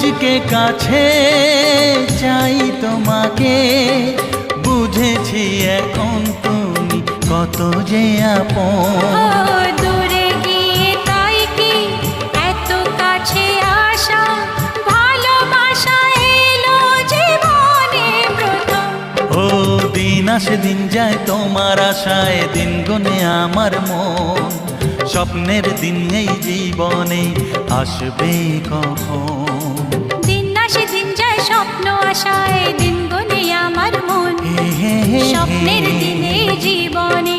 আজকে কাছে চাই তোমাকে, বুঝেছি এখন তুমি কত যে আপন। দূরে গিয়ে তাই কি এত কাছে আসা, ভালোবাসা এলো জীবনে প্রথম। ও দিন আসে দিন যায় তোমার আশায়, দিন গুনে আমার মন। স্বপ্নের দিন এই জীবনে আসবে কখন? দিন আসে দিন যায় স্বপ্ন আশায়, দিন গুনে আমার মন। স্বপ্নের দিনে জীবনে